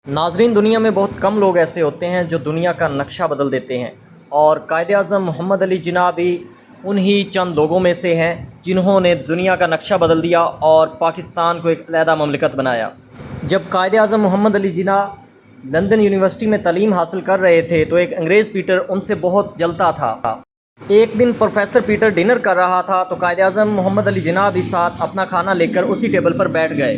ناظرین، دنیا میں بہت کم لوگ ایسے ہوتے ہیں جو دنیا کا نقشہ بدل دیتے ہیں، اور قائد اعظم محمد علی جناح بھی انہی چند لوگوں میں سے ہیں جنہوں نے دنیا کا نقشہ بدل دیا اور پاکستان کو ایک علیحدہ مملکت بنایا۔ جب قائد اعظم محمد علی جناح لندن یونیورسٹی میں تعلیم حاصل کر رہے تھے تو ایک انگریز پیٹر ان سے بہت جلتا تھا۔ ایک دن پروفیسر پیٹر ڈنر کر رہا تھا تو قائد اعظم محمد علی جناح بھی ساتھ اپنا کھانا لے کر اسی ٹیبل پر بیٹھ گئے۔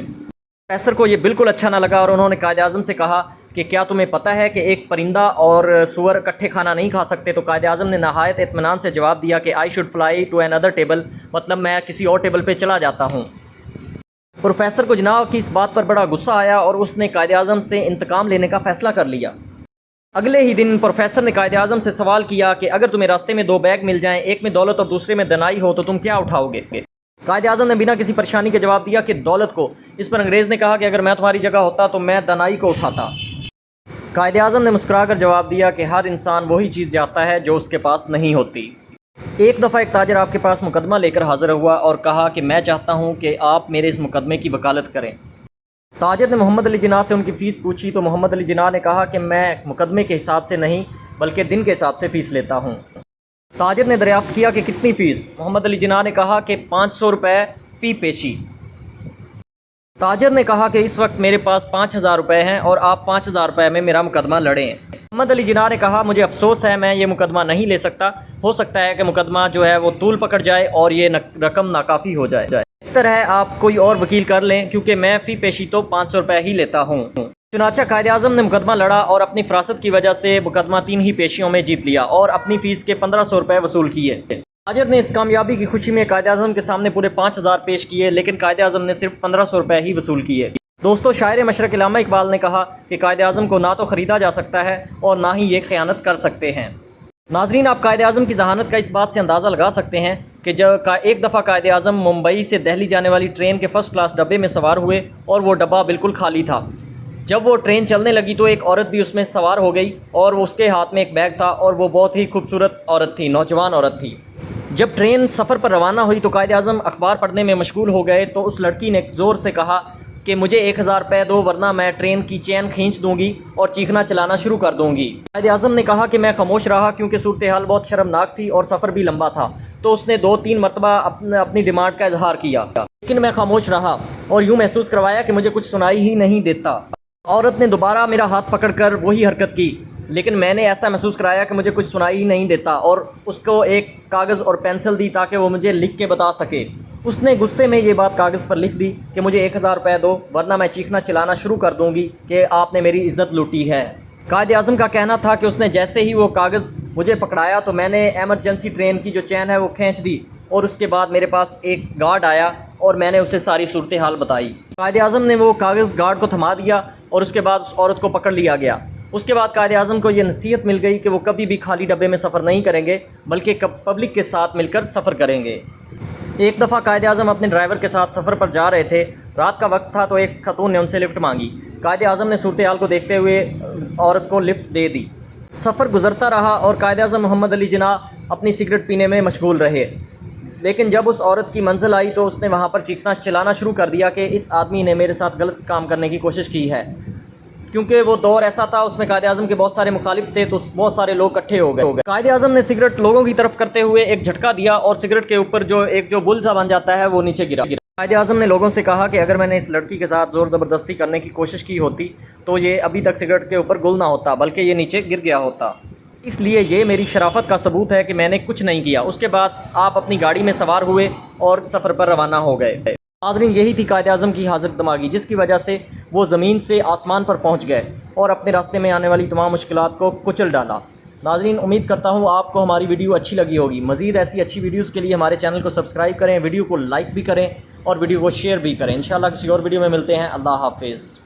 پروفیسر کو یہ بالکل اچھا نہ لگا اور انہوں نے قائد اعظم سے کہا کہ کیا تمہیں پتہ ہے کہ ایک پرندہ اور سور اکٹھے کھانا نہیں کھا سکتے؟ تو قائد اعظم نے نہایت اطمینان سے جواب دیا کہ I should fly to another table, مطلب میں کسی اور ٹیبل پہ چلا جاتا ہوں۔ پروفیسر کو جناح کی اس بات پر بڑا غصہ آیا اور اس نے قائد اعظم سے انتقام لینے کا فیصلہ کر لیا۔ اگلے ہی دن پروفیسر نے قائد اعظم سے سوال کیا کہ اگر تمہیں راستے میں دو بیگ مل جائیں، ایک میں دولت اور دوسرے میں دنائی ہو، تو تم کیا اٹھاؤ گے؟ قائد اعظم نے بنا کسی پریشانی کے جواب دیا کہ دولت کو۔ اس پر انگریز نے کہا کہ اگر میں تمہاری جگہ ہوتا تو میں دنائی کو اٹھاتا۔ قائد اعظم نے مسکرا کر جواب دیا کہ ہر انسان وہی چیز چاہتا ہے جو اس کے پاس نہیں ہوتی۔ ایک دفعہ ایک تاجر آپ کے پاس مقدمہ لے کر حاضر ہوا اور کہا کہ میں چاہتا ہوں کہ آپ میرے اس مقدمے کی وکالت کریں۔ تاجر نے محمد علی جناح سے ان کی فیس پوچھی تو محمد علی جناح نے کہا کہ میں مقدمے کے حساب سے نہیں بلکہ دن کے حساب سے فیس لیتا ہوں۔ تاجر نے دریافت کیا کہ کتنی فیس؟ محمد علی جناح نے کہا کہ 500 روپے فی پیشی۔ تاجر نے کہا کہ اس وقت میرے پاس 5000 روپے ہیں اور آپ 5000 روپے میں میرا مقدمہ لڑیں۔ محمد علی جناح نے کہا مجھے افسوس ہے، میں یہ مقدمہ نہیں لے سکتا، ہو سکتا ہے کہ مقدمہ جو ہے وہ طول پکڑ جائے اور یہ رقم ناکافی ہو جائے۔ بہتر ہے آپ کوئی اور وکیل کر لیں کیونکہ میں فی پیشی تو 500 روپے ہی لیتا ہوں۔ چنانچہ قائد اعظم نے مقدمہ لڑا اور اپنی فراست کی وجہ سے مقدمہ 3 ہی پیشیوں میں جیت لیا اور اپنی فیس کے 1500 روپے وصول کیے۔ تاجر نے اس کامیابی کی خوشی میں قائد اعظم کے سامنے پورے 5000 پیش کیے، لیکن قائد اعظم نے صرف 1500 روپے ہی وصول کیے۔ دوستو، شاعر مشرق علامہ اقبال نے کہا کہ قائد اعظم کو نہ تو خریدا جا سکتا ہے اور نہ ہی یہ خیانت کر سکتے ہیں۔ ناظرین، آپ قائد اعظم کی ذہانت کا اس بات سے اندازہ لگا سکتے ہیں کہ جب ایک دفعہ قائد اعظم ممبئی سے دہلی جانے والی ٹرین کے فرسٹ کلاس ڈبے میں سوار ہوئے اور وہ ڈبہ بالکل خالی تھا۔ جب وہ ٹرین چلنے لگی تو ایک عورت بھی اس میں سوار ہو گئی اور اس کے ہاتھ میں ایک بیگ تھا اور وہ بہت ہی خوبصورت عورت تھی، نوجوان عورت تھی۔ جب ٹرین سفر پر روانہ ہوئی تو قائد اعظم اخبار پڑھنے میں مشغول ہو گئے تو اس لڑکی نے زور سے کہا کہ مجھے 1000 روپے دو ورنہ میں ٹرین کی چین کھینچ دوں گی اور چیخنا چلانا شروع کر دوں گی۔ قائد اعظم نے کہا کہ میں خاموش رہا کیونکہ صورتحال بہت شرمناک تھی اور سفر بھی لمبا تھا، تو اس نے 2-3 مرتبہ اپنی ڈیمانڈ کا اظہار کیا، لیکن میں خاموش رہا اور یوں محسوس کروایا کہ مجھے کچھ سنائی ہی نہیں دیتا۔ عورت نے دوبارہ میرا ہاتھ پکڑ کر وہی حرکت کی، لیکن میں نے ایسا محسوس کرایا کہ مجھے کچھ سنائی ہی نہیں دیتا اور اس کو ایک کاغذ اور پینسل دی تاکہ وہ مجھے لکھ کے بتا سکے۔ اس نے غصے میں یہ بات کاغذ پر لکھ دی کہ مجھے 1000 روپے دو ورنہ میں چیخنا چلانا شروع کر دوں گی کہ آپ نے میری عزت لوٹی ہے۔ قائد اعظم کا کہنا تھا کہ اس نے جیسے ہی وہ کاغذ مجھے پکڑایا تو میں نے ایمرجنسی ٹرین کی جو چین ہے وہ کھینچ دی اور اس کے بعد میرے پاس ایک گارڈ آیا اور میں نے اسے ساری صورتحال بتائی۔ قائد اعظم نے وہ کاغذ گارڈ کو تھما دیا اور اس کے بعد اس عورت کو پکڑ لیا گیا۔ اس کے بعد قائد اعظم کو یہ نصیحت مل گئی کہ وہ کبھی بھی خالی ڈبے میں سفر نہیں کریں گے بلکہ پبلک کے ساتھ مل کر سفر کریں گے۔ ایک دفعہ قائد اعظم اپنے ڈرائیور کے ساتھ سفر پر جا رہے تھے، رات کا وقت تھا تو ایک خاتون نے ان سے لفٹ مانگی۔ قائد اعظم نے صورتحال کو دیکھتے ہوئے عورت کو لفٹ دے دی۔ سفر گزرتا رہا اور قائد اعظم محمد علی جناح اپنی سگریٹ پینے میں مشغول رہے، لیکن جب اس عورت کی منزل آئی تو اس نے وہاں پر چیخنا چلانا شروع کر دیا کہ اس آدمی نے میرے ساتھ غلط کام کرنے کی کوشش کی ہے۔ کیونکہ وہ دور ایسا تھا اس میں قائد اعظم کے بہت سارے مخالف تھے تو بہت سارے لوگ اکٹھے ہو گئے۔ قائد اعظم نے سگریٹ لوگوں کی طرف کرتے ہوئے ایک جھٹکا دیا اور سگریٹ کے اوپر جو بل سا بن جاتا ہے وہ نیچے گرا۔ قائد اعظم نے لوگوں سے کہا کہ اگر میں نے اس لڑکی کے ساتھ زور زبردستی کرنے کی کوشش کی ہوتی تو یہ ابھی تک سگریٹ کے اوپر گل نہ ہوتا بلکہ یہ نیچے گر گیا ہوتا، اس لیے یہ میری شرافت کا ثبوت ہے کہ میں نے کچھ نہیں کیا۔ اس کے بعد آپ اپنی گاڑی میں سوار ہوئے اور سفر پر روانہ ہو گئے۔ ناظرین، یہی تھی قائد اعظم کی حاضر دماغی جس کی وجہ سے وہ زمین سے آسمان پر پہنچ گئے اور اپنے راستے میں آنے والی تمام مشکلات کو کچل ڈالا۔ ناظرین، امید کرتا ہوں آپ کو ہماری ویڈیو اچھی لگی ہوگی۔ مزید ایسی اچھی ویڈیوز کے لیے ہمارے چینل کو سبسکرائب کریں، ویڈیو کو لائک بھی کریں اور ویڈیو کو شیئر بھی کریں۔ انشاءاللہ کسی اور ویڈیو میں ملتے ہیں۔ اللہ حافظ۔